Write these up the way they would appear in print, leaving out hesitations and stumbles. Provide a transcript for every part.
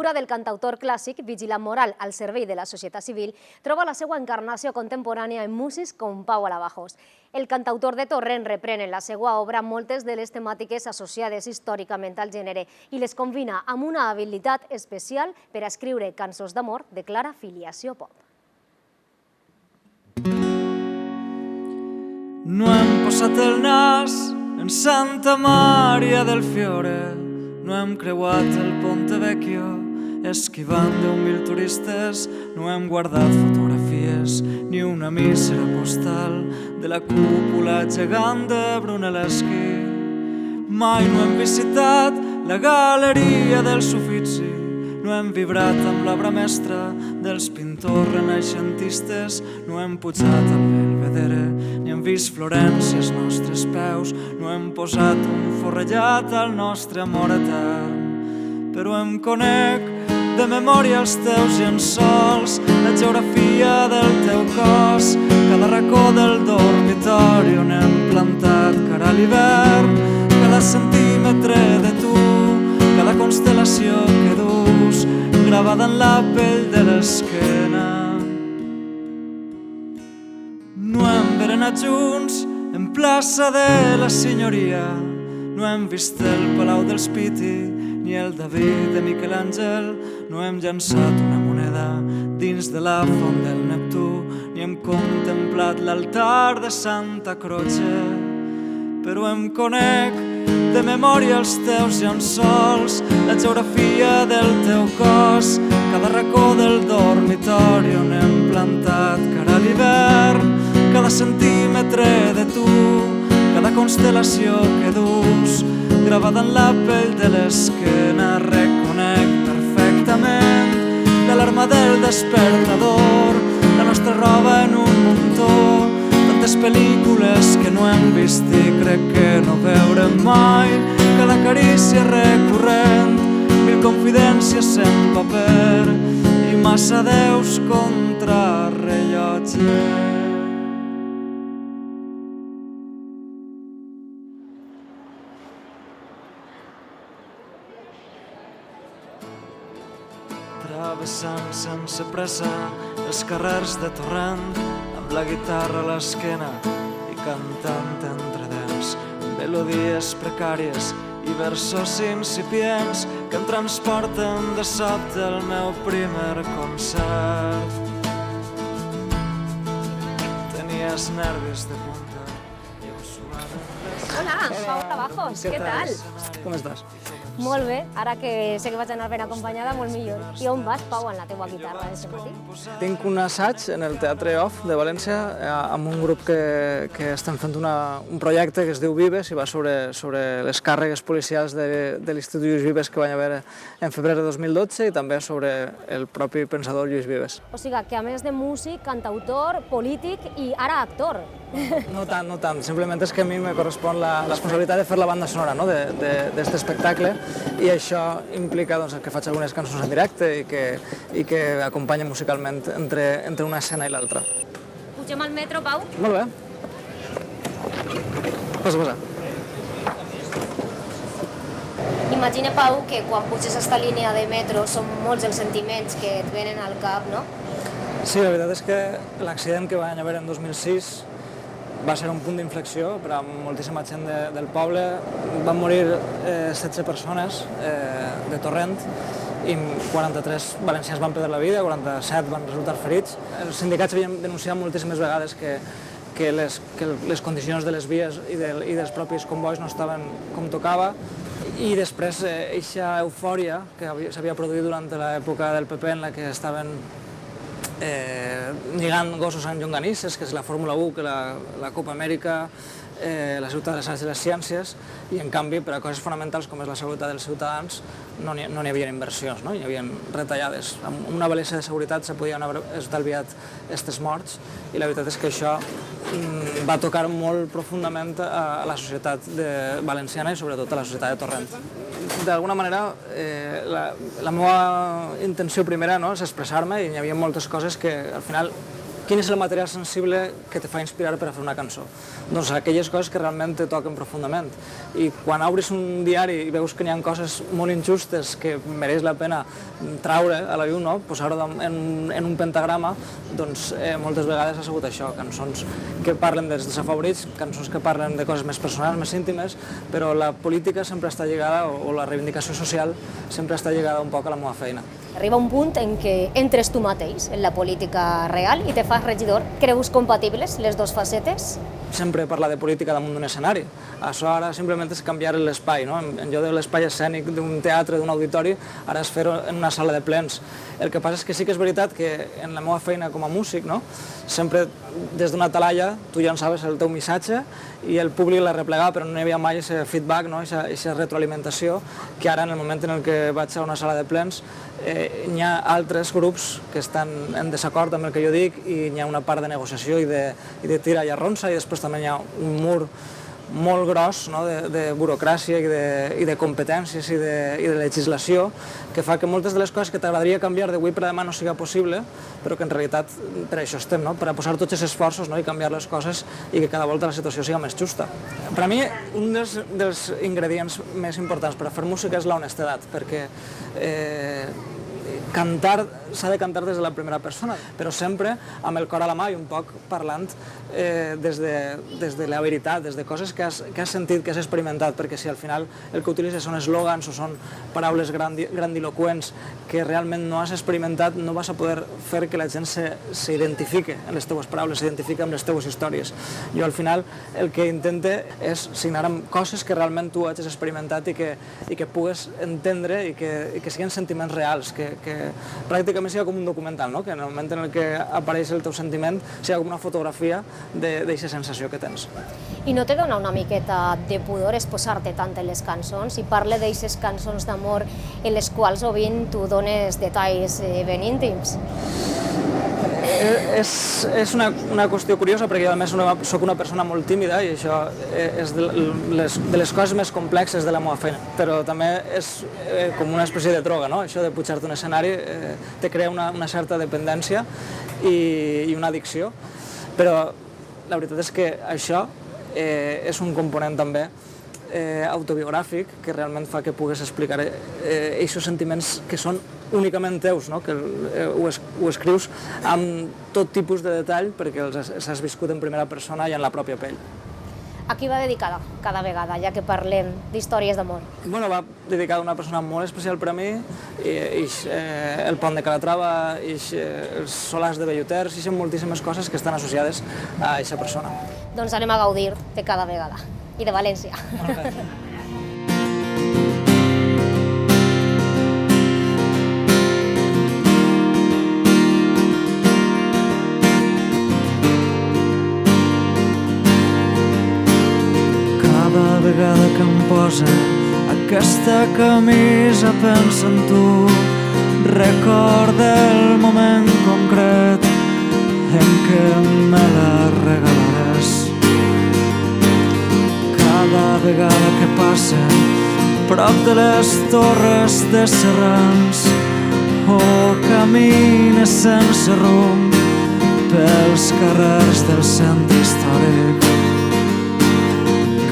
figura del cantautor clàssic, vigilant moral al servei de la societat civil, troba la seva encarnació contemporània en músics com Pau Alabajos. El cantautor de Torrent reprèn en la seva obra moltes de les temàtiques associades històricament al gènere i les combina amb una habilitat especial per a escriure cançons d'amor de clara filiació pop. No hem posat el nas en Santa Maria del Fiore, no hem creuat el Ponte Vecchio esquivant 10.000 turistes, no hem guardat fotografies ni una mísera postal de la cúpula gegant de Brunelleschi. Mai no hem visitat la galeria dels Uffizi, no hem vibrat amb l'obra mestra dels pintors renaixentistes, no hem pujat al Belvedere, ni hem vist Florència als nostres peus, no hem posat un forrellat al nostre amor etern. Però em conec de memòria els teus llençols, la geografia del teu cos, cada racó del dormitori on hem plantat cara a l'hivern, cada centímetre de tu, cada constel·lació que dus, gravada en la pell de l'esquena. No hem berenat junts en plaça de la Signoria, no hem vist el Palau dels Pitti ni el David de Miquel Àngel, no hem llançat una moneda dins de la font del Neptú, ni hem contemplat l'altar de Santa Croce. Però em conec de memòria els teus llençols, la geografia del teu cos, cada racó del dormitori on hem plantat cara a l'hivern, cada centímetre de tu, cada constel·lació que dus, gravada en la pell de l'esquena. Reconec perfectament l'alarma del despertador, la nostra roba en un muntó, tantes pel·lícules que no hem vist i crec que no veurem mai, cada carícia recurrent, 1000 confidències en paper i massa deus contra rellotge. Travessant sense pressa els carrers de Torrent, amb la guitarra a l'esquena i cantant entre dents melodies precàries i versos incipients que em transporten de sobte al meu primer concert. Tenies nervis de punta i ho suaven. Hola, Pau Alabajos, què tal? Com estàs? Molt bé, ara que sé que vaig anar ben acompanyada, molt millor. I on vas, Pau, en la teua guitarra d'aquest matí? Tinc un assaig en el Teatre Off de València amb un grup que estem fent un projecte que es diu Vives i va sobre les càrregues policials de l'Institut Lluís Vives que van haver en febrer de 2012 i també sobre el propi pensador Lluís Vives. O sigui que a més de músic, cantautor, polític i ara actor. No tant, no tant. Simplement és que a mi me correspon la responsabilitat de fer la banda sonora d'aquest espectacle i això implica que faig algunes cançons en directe i que acompanyen musicalment entre una escena i l'altra. Pugem al metro, Pau? Molt bé. Passa. Imagina, Pau, que quan puges a aquesta línia de metro són molts els sentiments que et venen al cap, no? Sí, la veritat és que l'accident que van haver en 2006 va ser un punt d'inflexió per a moltíssima gent del poble. Van morir 16 persones de Torrent i 43 valencians van perdre la vida, 47 van resultar ferits. Els sindicats havien denunciat moltíssimes vegades que les condicions de les vies i dels propis convois no estaven com tocava i després eixa eufòria que s'havia produït durant l'època del PP en la que estaven lligant gossos amb llonganisses, que és la Fórmula 1, que la Copa Amèrica, la ciutat de les arts i les ciències, i en canvi per a coses fonamentals com és la seguretat dels ciutadans no n'hi havia inversions, no? Hi havia retallades. Amb una balisa de seguretat se podien haver estalviat aquestes morts i la veritat és que això va tocar molt profundament a la societat valenciana i sobretot a la societat de Torrent. D'alguna manera, la meva intenció primera és expressar-me i hi havia moltes coses que al final quin és el material sensible que te fa inspirar per a fer una cançó? Doncs aquelles coses que realment te toquen profundament. I quan obris un diari i veus que n'hi ha coses molt injustes que mereix la pena traure a la llum, no? Posar-ho en un pentagrama, doncs moltes vegades ha sigut això, cançons que parlen dels desafavorits, cançons que parlen de coses més personals, més íntimes, però la política sempre està lligada, o la reivindicació social sempre està lligada un poc a la meva feina. Arriba un punt en què entres tu mateix en la política real i te fas regidor. Creus compatibles les dues facetes? Sempre parlar de política damunt d'un escenari. Això ara simplement és canviar l'espai, no? En lloc de l'espai escènic d'un teatre, d'un auditori, ara és fer-ho en una sala de plens. El que passa és que sí que és veritat que en la meva feina com a músic, no? Sempre des d'una talaia tu llançaves el teu missatge i el públic la replegava, però no hi havia mai aquest feedback, no? Aquesta retroalimentació, que ara en el moment en què vaig a una sala de plens hi ha altres grups que estan en desacord amb el que jo dic i hi ha una part de negociació i de tira i arronsa, i després també hi ha un mur molt gros, no? de burocràcia i de competències i de legislació, que fa que moltes de les coses que t'agradaria canviar d'avui per demà no siga possible, però que en realitat per això estem, no? Per a posar tots els esforços, no? I canviar les coses i que cada volta la situació siga més justa. Per a mi, un dels ingredients més importants per a fer música és l'honestedat, perquè cantar s'ha de cantar des de la primera persona, però sempre amb el cor a la mà i un poc parlant des de la veritat, des de coses que has sentit, que has experimentat, perquè si al final el que utilitzes són eslògans o són paraules grandiloqüents que realment no has experimentat, no vas a poder fer que la gent s'identifique en les teves paraules, s'identifique amb les teves històries. Jo al final el que intente és signar amb coses que realment tu hagis experimentat i que pugues entendre i que siguin sentiments reals, que pràcticament siga com un documental, no? Que en el moment en què apareix el teu sentiment siga com una fotografia d'aquesta sensació que tens. I no te dona una miqueta de pudor exposar-te tant en les cançons i parle d'aquestes cançons d'amor en les quals sovint tu dones detalls ben íntims? És una qüestió curiosa perquè jo a més soc una persona molt tímida i això és de les coses més complexes de la meva feina, però també és com una espècie de droga, no? Això de pujar-te a un escenari te crea una certa dependència i una addicció, però la veritat és que això és un component també autobiogràfic que realment fa que pugues explicar aquests sentiments que són únicament teus, no? Que ho escrius amb tot tipus de detall perquè els has viscut en primera persona i en la pròpia pell. A qui va dedicada cada vegada, ja que parlem d'històries d'amor? Bueno, va dedicada a una persona molt especial per a mi, el Pont de Calatrava, els solars de Belluters, i són moltíssimes coses que estan associades a aquesta persona. Doncs anem a gaudir de cada vegada, i de València. Cada vegada que em posa aquesta camisa penso en tu, recorda el moment concret en què me la regalares. Cada vegada que passa prop de les torres de Serrans o camines sense rumb pels carrers del centre històric.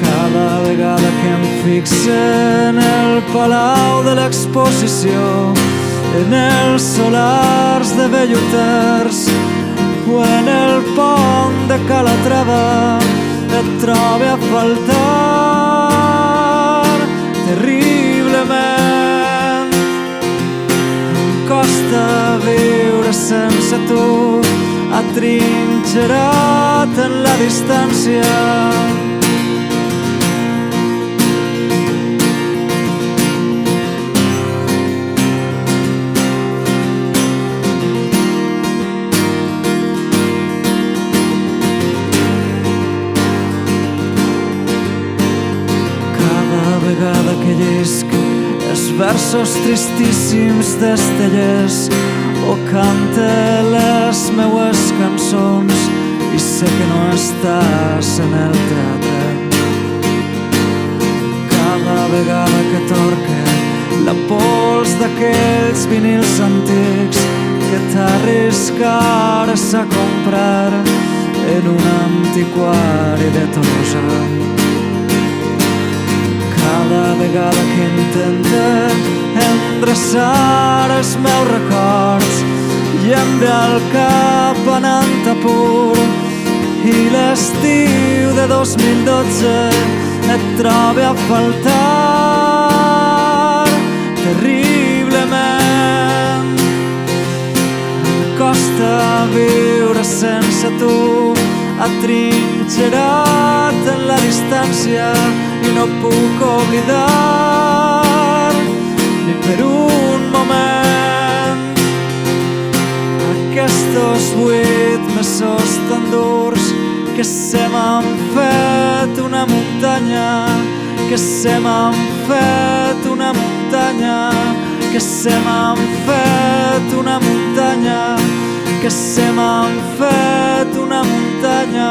Cada vegada que em fixe en el palau de l'exposició, en els solars de Belluters o en el pont de Calatrava, et trobe a faltar terriblement. Em costa viure sense tu, atrinxerat en la distància. Vegada que llisc els versos tristíssims d'Estellers o cante les meues cançons i sé que no estàs en el teatre. Cada vegada que torque la pols d'aquells vinils antics que t'arriscares a comprar en un antiquari de Tolosa. Cada vegada que intente endreçar els meus records i em ve al cap anant a pur, i l'estiu de 2012 et trobe a faltar terriblement. Em costa viure sense tu, atrinxerat en la distància, i no puc oblidar ni per un moment aquests 8 mesos tan durs que se m'han fet una muntanya, que se m'han fet una muntanya, que se m'han fet una muntanya, que se m'han fet una muntanya.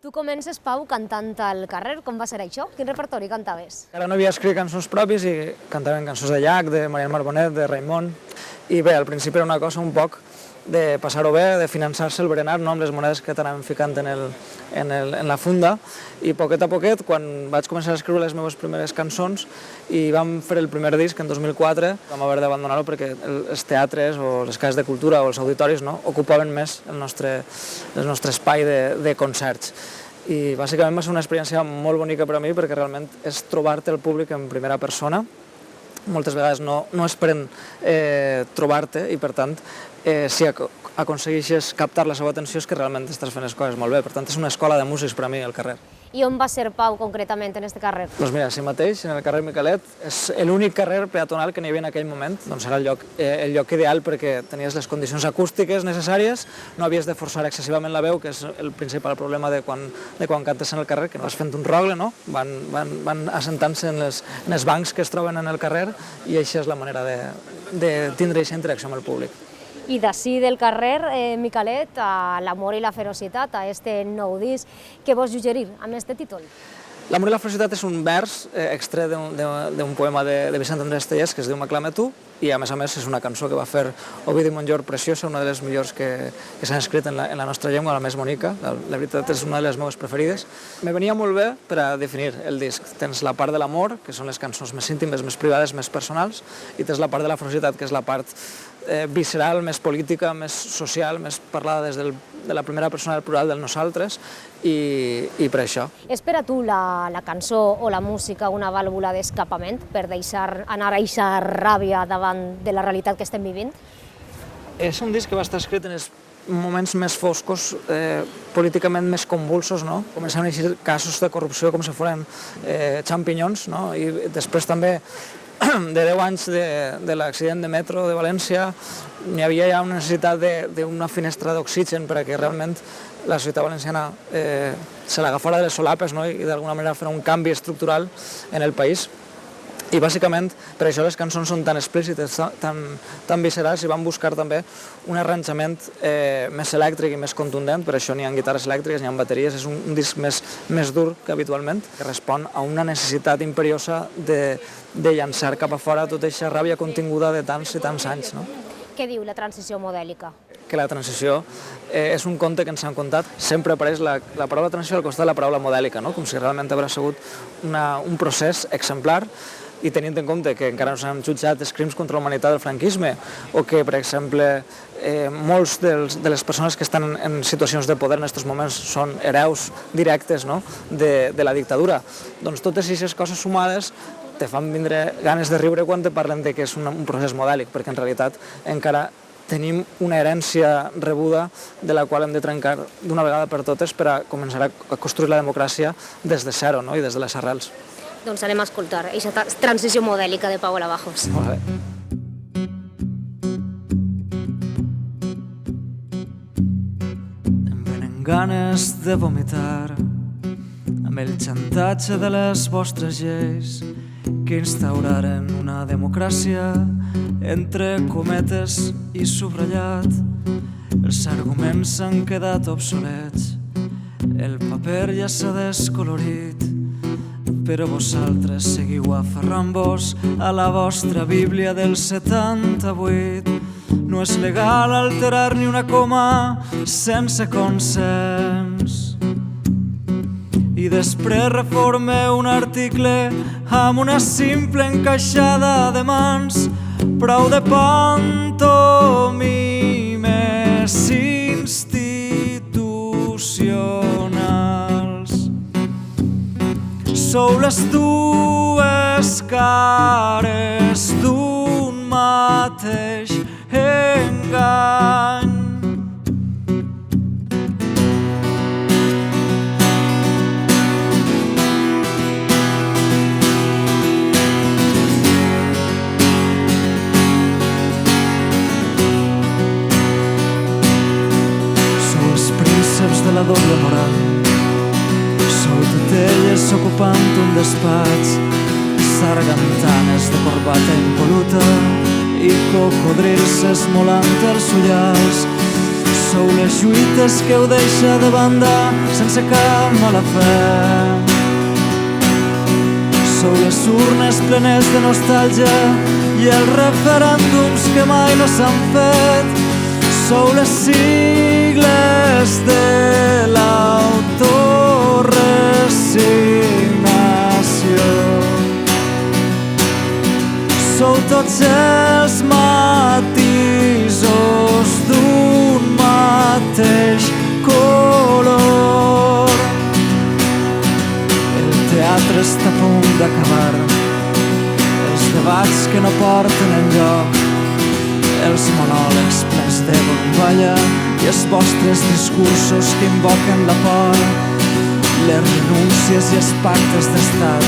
Tu comences, Pau, cantant al carrer. Com va ser això? Quin repertori cantaves? Ara no havia escrit cançons propis i cantaven cançons de Llach, de Marian Marbonet, de Raimon. I bé, al principi era una cosa un poc de passar-ho bé, de finançar-se el berenar, no? Amb les monedes que t'anaven ficant en la funda. I poquet a poquet, quan vaig començar a escriure les meves primeres cançons i vam fer el primer disc en 2004, vam haver d'abandonar-ho perquè els teatres o les cases de cultura o els auditoris, no, ocupaven més el nostre espai de concerts. I bàsicament va ser una experiència molt bonica per a mi perquè realment és trobar-te el públic en primera persona. Moltes vegades no esperen trobar-te i, per tant, si aconsegueixes captar la seva atenció és que realment estàs fent les coses molt bé. Per tant, és una escola de músics per a mi, el carrer. I on va ser, Pau, concretament, en aquest carrer? Doncs mira, si mateix, en el carrer Miquelet, és l'únic carrer peatonal que n'hi havia en aquell moment. Doncs era el lloc ideal perquè tenies les condicions acústiques necessàries, no havies de forçar excessivament la veu, que és el principal problema de quan cantes en el carrer, que no vas fent un rogle, no? Van assentant-se en els bancs que es troben en el carrer i això és la manera de tindre aquesta interacció amb el públic. I d'ací del carrer, Miquelet, a l'amor i la ferocitat, a este nou disc, què vols suggerir amb este títol? L'amor i la ferocitat és un vers extret d'un poema de Vicent Andrés Tellers que es diu M'aclame tu, i a més és una cançó que va fer Ovidi Montllor preciosa, una de les millors que s'han escrit en la nostra llengua, la més bonica. La veritat és una de les meves preferides. Me venia molt bé per a definir el disc. Tens la part de l'amor, que són les cançons més íntimes, més privades, més personals, i tens la part de la ferocitat, que és la part visceral, més política, més social, més parlada des de la primera persona del plural del nosaltres, i per això. És per a tu la cançó o la música una vàlvula d'escapament per deixar anar a aquesta ràbia davant de la realitat que estem vivint? És un disc que va estar escrit en els moments més foscos, políticament més convulsos, no? Començaven a eixir casos de corrupció com si foren xampinyons, no? I després també de 10 anys de l'accident de metro de València n'hi havia ja una necessitat d'una finestra d'oxigen perquè realment la societat valenciana se l'agafara de les solapes, no? I d'alguna manera fer un canvi estructural en el país. I bàsicament per això les cançons són tan explícites, tan viscerals, i van buscar també un arranjament més elèctric i més contundent. Per això n'hi ha guitarres elèctriques, n'hi ha bateries, és un disc més dur que habitualment, que respon a una necessitat imperiosa de llançar cap a fora tota aquesta ràbia continguda de tants i tants anys, no? Què diu la transició modèlica? Que la transició és un conte que ens han contat. Sempre apareix la paraula transició al costat de la paraula modèlica, no? Com si realment hagués sigut un procés exemplar, i tenint en compte que encara no s'han jutjat els crims contra la humanitat del franquisme, o que, per exemple, molts de les persones que estan en situacions de poder en aquests moments són hereus directes, no? de la dictadura. Doncs totes aquestes coses sumades te fan vindre ganes de riure quan te parlen que és un procés modèlic, perquè en realitat encara tenim una herència rebuda de la qual hem de trencar d'una vegada per totes per a començar a construir la democràcia des de zero, no? I des de les arrels. Doncs anem a escoltar aquesta transició modèlica de Pau Alabajos. Molt bé. Em venen ganes de vomitar amb el xantatge de les vostres lleis que instauraren una democràcia entre cometes i subratllat. Els arguments s'han quedat obsolets, El paper ja s'ha descolorit, però vosaltres seguiu aferrant-vos a la vostra Bíblia del 78. No és legal alterar ni una coma sense consens. I després reformeu un article amb una simple encaixada de mans. Prou de pantomimes institucionals. Sou les dues cares d'un mateix engany. De la doble moral. Sou titelles ocupant un despatx, sargantanes de corbata impoluta i cocodrils esmolant els ullals. Sou les lluites que heu deixat de banda sense cap mala fe. Sou les urnes plenes de nostàlgia i els referèndums que mai no s'han fet. Sou les sigles de l'autoresignació. Sou tots els matisos d'un mateix color. El teatre està a punt d'acabar, els debats que no porten enlloc, els monòlegs plens de bomballa i els vostres discursos que invoquen la por, les renúncies i els pactes d'estat,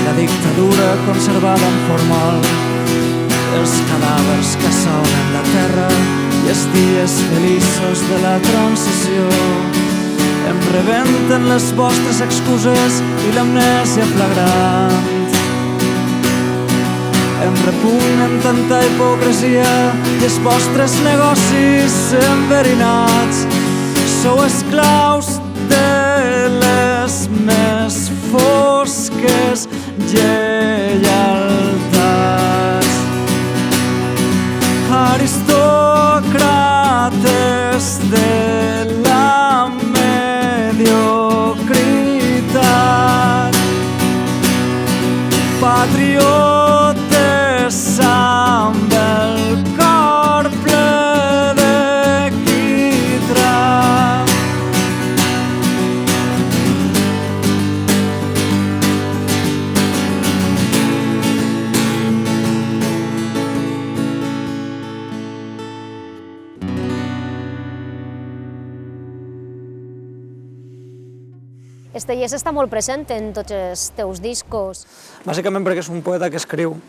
la dictadura conservada en formol, els cadàvers que assolen la terra i els dies feliços de la transició. Em rebenten les vostres excuses i l'amnèsia flagrant. Em repugnen tanta hipocresia i els vostres negocis enverinats. Sou esclaus de les més fosques lleialtats. Aristòcrates de la mediocritat. Patriotes amb el cor ple de quitrà. Estellés està molt present en tots els teus discos. Bàsicament perquè és un poeta que escriu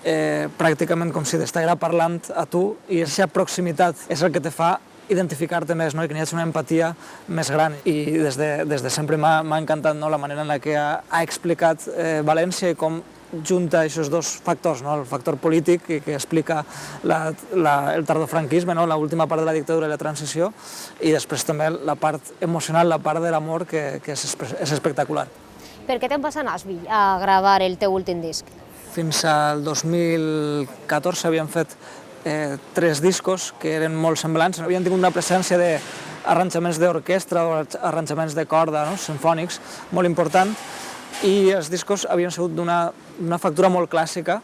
pràcticament com si t'estigués parlant a tu, i aquesta proximitat és el que te fa identificar-te més, no? I que n'hi hagi una empatia més gran. I des de sempre m'ha encantat, no? La manera en la que ha explicat València i com junta aquests dos factors, no? El factor polític que explica el tardofranquisme, no? L'última part de la dictadura i la transició, i després també la part emocional, la part de l'amor, que és espectacular. Per què te'n vas a Nashville a gravar el teu últim disc? Fins al 2014 havíem fet 3 discos que eren molt semblants. Havien tingut una presència d'arranjaments d'orquestra o arranjaments de corda, no? Simfònics, molt important, i els discos havien sigut d'una factura molt clàssica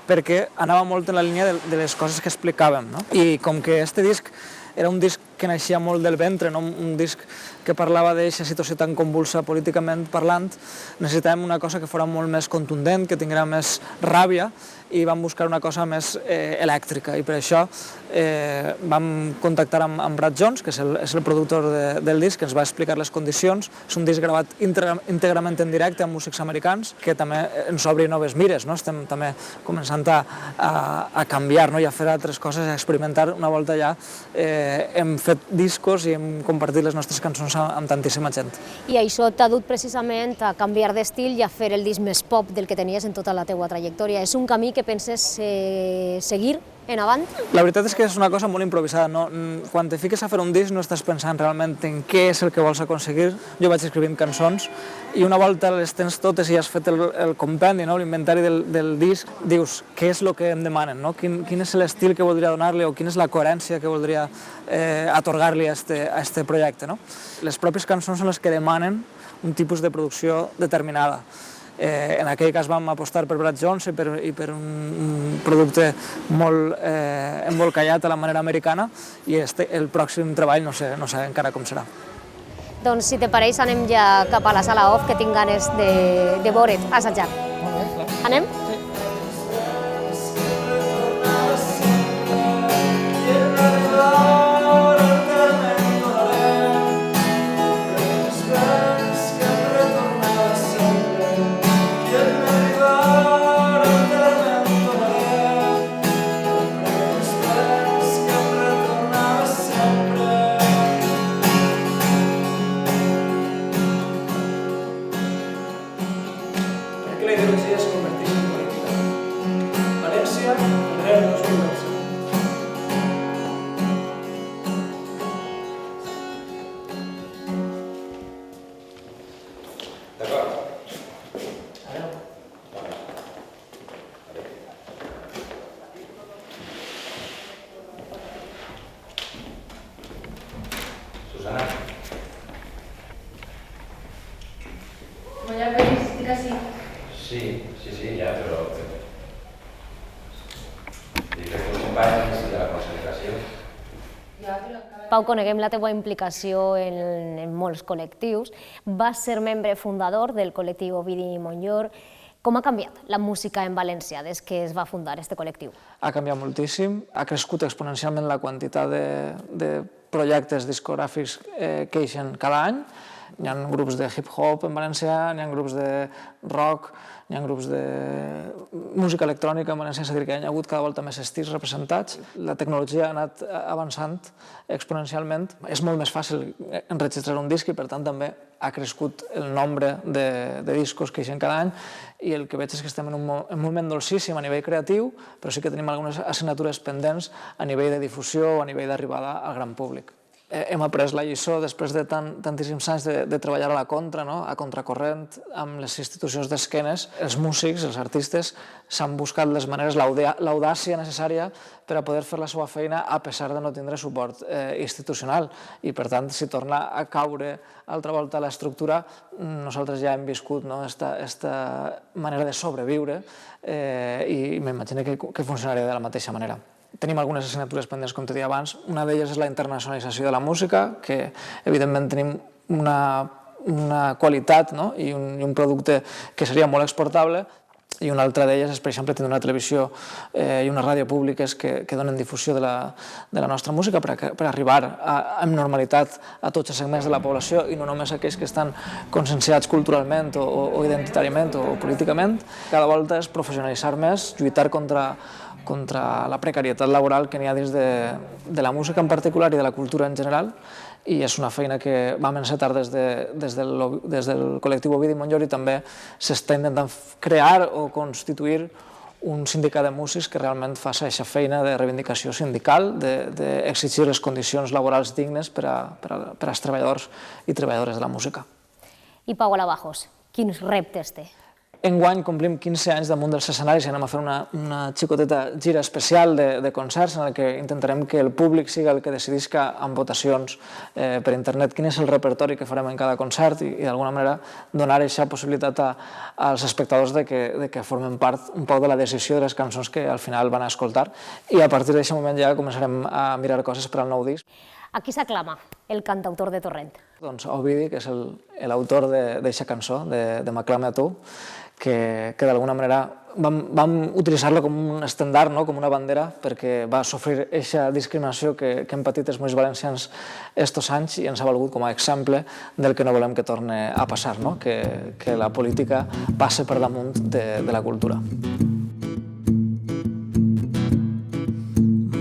perquè anava molt en la línia de les coses que explicàvem, no? I com que este disc era un disc que naixia molt del ventre, no? Un disc que parlava d'aquesta situació tan convulsa políticament parlant, necessitàvem una cosa que fos molt més contundent, que tinguera més ràbia, i vam buscar una cosa més elèctrica, i per això vam contactar amb Brad Jones, que és el productor del disc, que ens va explicar les condicions. És un disc gravat íntegrament en directe amb músics americans, que també ens obri noves mires, no? Estem també començant a canviar, no? I a fer altres coses, a experimentar. Una volta ja hem fet discos i hem compartit les nostres cançons amb tantíssima gent. I això t'ha dut precisament a canviar d'estil i a fer el disc més pop del que tenies en tota la teua trajectòria. És un camí que penses seguir? en avant? La veritat és que és una cosa molt improvisada. Quan te fiques a fer un disc no estàs pensant realment en què és el que vols aconseguir. Jo vaig escrivint cançons i una volta les tens totes i has fet el compendi, l'inventari del disc, dius què és el que em demanen, quin és l'estil que voldria donar-li o quina és la coherència que voldria atorgar-li a este projecte. Les pròpies cançons són les que demanen un tipus de producció determinada. En aquell cas vam apostar per Brad Jones i per un producte molt embolcallat a la manera americana i el pròxim treball no sé encara com serà. Doncs si te pareix anem ja cap a la sala off, que tinc ganes de veure't assajar. Anem? La ideologia es converteix en política. València, febrer 2012. D'acord. Susana. Como ya veis, estic así. Sí, ja, però... Dic que els companys de la concentració. Pau, coneguem la teva implicació en molts col·lectius. Vas ser membre fundador del col·lectiu Ovidi Montllor. Com ha canviat la música en València des que es va fundar aquest col·lectiu? Ha canviat moltíssim, ha crescut exponencialment la quantitat de projectes discogràfics que eixen cada any. Hi ha grups de hip-hop en València, hi ha grups de rock, hi ha grups de música electrònica en València, és a dir, que hi ha hagut cada volta més estils representats. La tecnologia ha anat avançant exponencialment. És molt més fàcil enregistrar un disc i, per tant, també ha crescut el nombre de discos que eixen cada any i el que veig és que estem en un moment dolcíssim a nivell creatiu, però sí que tenim algunes assignatures pendents a nivell de difusió o a nivell d'arribada al gran públic. Hem après la lliçó després de tantíssims anys de treballar a la contra, a contracorrent, amb les institucions d'esquenes. Els músics, els artistes, s'han buscat les maneres, l'audàcia necessària per a poder fer la seva feina a pesar de no tindre suport institucional. I, per tant, si torna a caure altra volta l'estructura, nosaltres ja hem viscut aquesta manera de sobreviure i m'imagino que funcionaria de la mateixa manera. Tenim algunes assignatures pendents, com t'he dit abans. Una d'elles és la internacionalització de la música, que evidentment tenim una qualitat i un producte que seria molt exportable, i una altra d'elles és, per exemple, tenir una televisió i una ràdio públiques que donen difusió de la nostra música per arribar amb normalitat a tots els segments de la població i no només aquells que estan conscienciats culturalment o identitàriament o políticament. Cada volta és professionalitzar més, lluitar contra la precarietat laboral que n'hi ha dins de la música en particular i de la cultura en general, i és una feina que vam encetar des del col·lectiu Ovidi Montllor i també s'està intentant crear o constituir un sindicat de músics que realment faci aquesta feina de reivindicació sindical, d'exigir les condicions laborals dignes per als treballadors i treballadores de la música. I Pau Alabajos, quins reptes té? Enguany complim 15 anys damunt dels escenaris i anem a fer una xicoteta gira especial de concerts en què intentarem que el públic sigui el que decidisca amb votacions per internet quin és el repertori que farem en cada concert i d'alguna manera donar aquesta possibilitat als espectadors de que formen part un poc de la decisió de les cançons que al final van a escoltar, i a partir d'aquest moment ja començarem a mirar coses per al nou disc. A qui s'aclama el cantautor de Torrent? Doncs Ovidi, que és l'autor d'aquesta cançó, de M'aclame a tu, que d'alguna manera vam utilitzar-lo com un estendard, com una bandera, perquè va sofrir aquesta discriminació que hem patit els músics valencians estos anys i ens ha valgut com a exemple del que no volem que torni a passar, que la política passe per damunt de la cultura.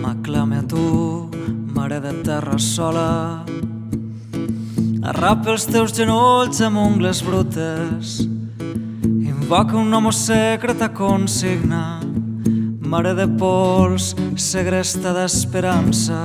M'aclame a tu, mare de terra sola, arrapa els teus genolls amb ungles brutes, invoca un homo secret a consigna, mare de pols, segresta d'esperança.